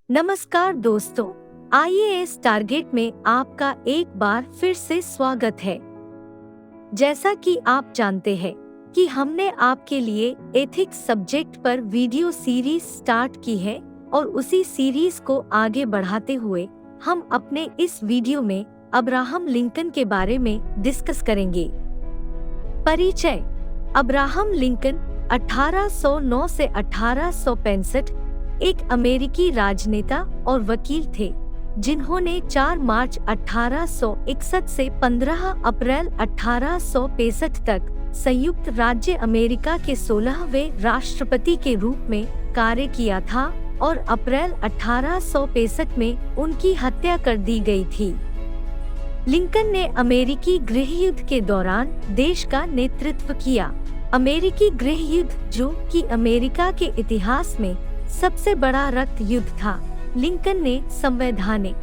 नमस्कार दोस्तों, IAS target में आपका एक बार फिर से स्वागत है। जैसा कि आप जानते हैं कि हमने आपके लिए एथिक्स सब्जेक्ट पर वीडियो सीरीज स्टार्ट की है और उसी सीरीज को आगे बढ़ाते हुए हम अपने इस वीडियो में अब्राहम लिंकन के बारे में डिस्कस करेंगे। परिचय। अब्राहम लिंकन 1809 से 1865 एक अमेरिकी राजनेता और वकील थे, जिन्होंने 4 मार्च 1861 से 15 अप्रैल 1865 तक संयुक्त राज्य अमेरिका के 16वें राष्ट्रपति के रूप में कार्य किया था और अप्रैल 1865 में उनकी हत्या कर दी गई थी। लिंकन ने अमेरिकी गृह युद्ध के दौरान देश का नेतृत्व किया। अमेरिकी गृह युद्ध, जो कि अमेरिका के इतिहास में सबसे बड़ा रक्त युद्ध था, लिंकन ने संवैधानिक,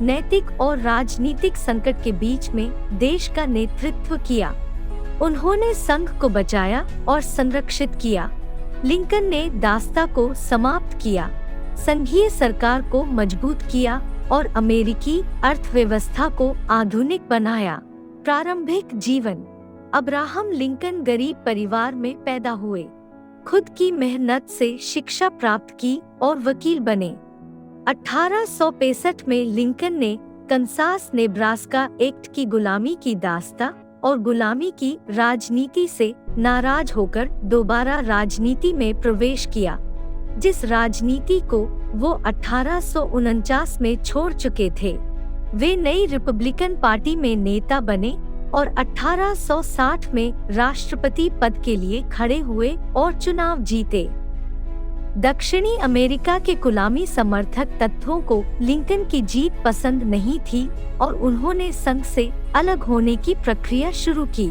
नैतिक और राजनीतिक संकट के बीच में देश का नेतृत्व किया। उन्होंने संघ को बचाया और संरक्षित किया। लिंकन ने दास्ता को समाप्त किया, संघीय सरकार को मजबूत किया और अमेरिकी अर्थव्यवस्था को आधुनिक बनाया। प्रारंभिक जीवन। अब्राहम लिंकन गरीब परिवार में पैदा हुए, खुद की मेहनत से शिक्षा प्राप्त की और वकील बने। 1865 में लिंकन ने कंसास नेब्रास्का एक्ट की गुलामी की दास्ता और गुलामी की राजनीति से नाराज होकर दोबारा राजनीति में प्रवेश किया, जिस राजनीति को वो 1849 में छोड़ चुके थे। वे नई रिपब्लिकन पार्टी में नेता बने और 1860 में राष्ट्रपति पद के लिए खड़े हुए और चुनाव जीते। दक्षिणी अमेरिका के गुलामी समर्थक तत्वों को लिंकन की जीत पसंद नहीं थी और उन्होंने संघ से अलग होने की प्रक्रिया शुरू की।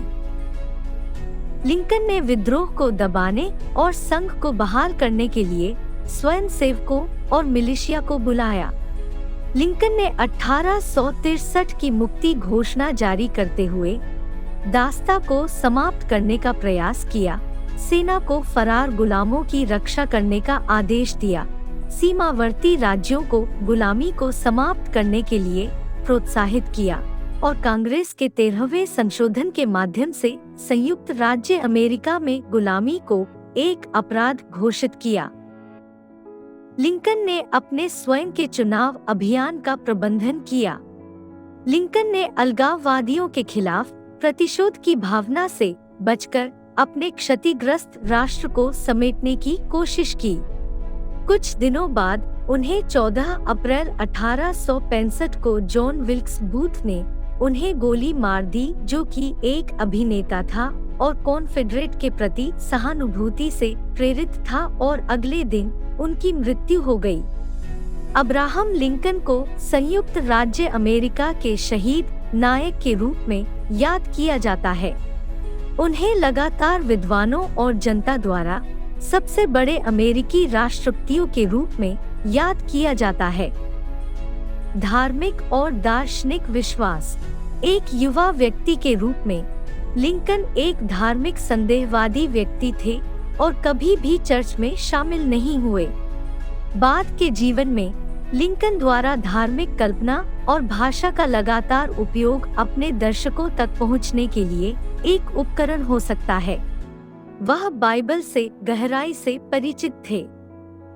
लिंकन ने विद्रोह को दबाने और संघ को बहाल करने के लिए स्वयंसेवकों और मिलिशिया को बुलाया। लिंकन ने 1863 की मुक्ति घोषणा जारी करते हुए दास्ता को समाप्त करने का प्रयास किया, सेना को फरार गुलामों की रक्षा करने का आदेश दिया, सीमावर्ती राज्यों को गुलामी को समाप्त करने के लिए प्रोत्साहित किया और कांग्रेस के 13वें संशोधन के माध्यम से संयुक्त राज्य अमेरिका में गुलामी को एक अपराध घोषित किया। लिंकन ने अपने स्वयं के चुनाव अभियान का प्रबंधन किया। लिंकन ने अलगाववादियों के खिलाफ प्रतिशोध की भावना से बचकर अपने क्षतिग्रस्त राष्ट्र को समेटने की कोशिश की। कुछ दिनों बाद उन्हें 14 अप्रैल 1865 को जॉन विल्क्स बूथ ने उन्हें गोली मार दी, जो कि एक अभिनेता था और कॉन्फेडरेट के प्रति सहानुभूति से प्रेरित था, और अगले दिन उनकी मृत्यु हो गई। अब्राहम लिंकन को संयुक्त राज्य अमेरिका के शहीद नायक के रूप में याद किया जाता है। उन्हें लगातार विद्वानों और जनता द्वारा सबसे बड़े अमेरिकी राष्ट्रपतियों के रूप में याद किया जाता है। धार्मिक और दार्शनिक विश्वास। एक युवा व्यक्ति के रूप में लिंकन एक धार्मिक संदेहवादी व्यक्ति थे और कभी भी चर्च में शामिल नहीं हुए। बाद के जीवन में लिंकन द्वारा धार्मिक कल्पना और भाषा का लगातार उपयोग अपने दर्शकों तक पहुंचने के लिए एक उपकरण हो सकता है। वह बाइबल से गहराई से परिचित थे।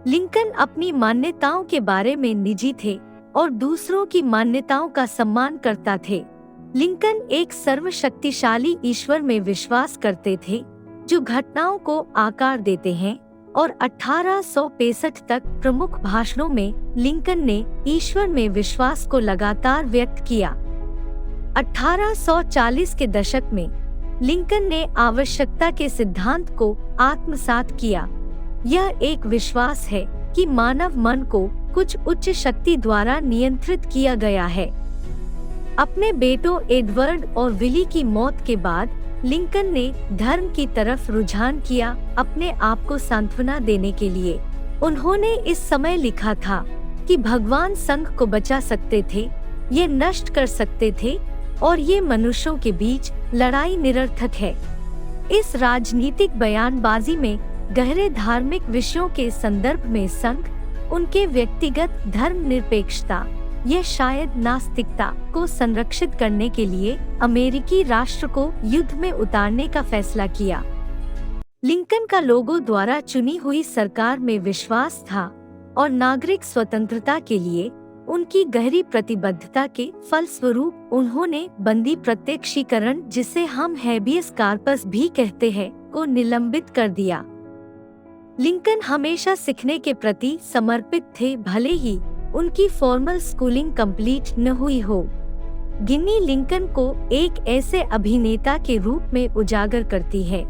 लिंकन अपनी मान्यताओं के बारे में निजी थे और दूसरों की मान्यताओं का सम्मान करता थे। लिंकन एक सर्वशक्तिशाली ईश्वर में विश्वास करते थे, जो घटनाओं को आकार देते हैं, और 1865 तक प्रमुख भाषणों में लिंकन ने ईश्वर में विश्वास को लगातार व्यक्त किया। 1840 के दशक में लिंकन ने आवश्यकता के सिद्धांत को आत्मसात किया। यह एक विश्वास है कि मानव मन को कुछ उच्च शक्ति द्वारा नियंत्रित किया गया है। अपने बेटों एडवर्ड और विली की मौत के बाद लिंकन ने धर्म की तरफ रुझान किया, अपने आप को सांत्वना देने के लिए। उन्होंने इस समय लिखा था कि भगवान संघ को बचा सकते थे, ये नष्ट कर सकते थे, और ये मनुष्यों के बीच लड़ाई निरर्थक है। इस राजनीतिक बयानबाजी में गहरे धार्मिक विषयों के संदर्भ में संघ उनके व्यक्तिगत धर्मनिरपेक्षता यह शायद नास्तिकता को संरक्षित करने के लिए अमेरिकी राष्ट्र को युद्ध में उतारने का फैसला किया। लिंकन का लोगों द्वारा चुनी हुई सरकार में विश्वास था और नागरिक स्वतंत्रता के लिए उनकी गहरी प्रतिबद्धता के फलस्वरूप उन्होंने बंदी प्रत्यक्षीकरण, जिसे हम हैबियस कार्पस भी कहते हैं, को निलंबित कर दिया। लिंकन हमेशा सीखने के प्रति समर्पित थे, भले ही उनकी फॉर्मल स्कूलिंग कंप्लीट न हुई हो। गिन्नी लिंकन को एक ऐसे अभिनेता के रूप में उजागर करती है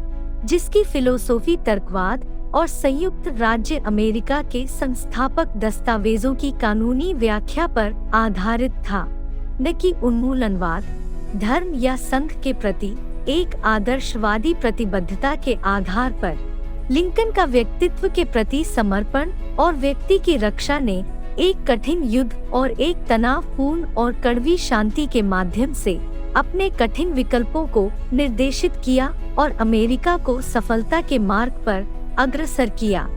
जिसकी फिलोसोफी तर्कवाद और संयुक्त राज्य अमेरिका के संस्थापक दस्तावेजों की कानूनी व्याख्या पर आधारित था, न कि उन्मूलनवाद, धर्म या संघ के प्रति एक आदर्शवादी प्रतिबद्धता के आधार पर। लिंकन का व्यक्तित्व के प्रति समर्पण और व्यक्ति की रक्षा ने एक कठिन युद्ध और एक तनावपूर्ण और कड़वी शांति के माध्यम से अपने कठिन विकल्पों को निर्देशित किया और अमेरिका को सफलता के मार्ग पर अग्रसर किया।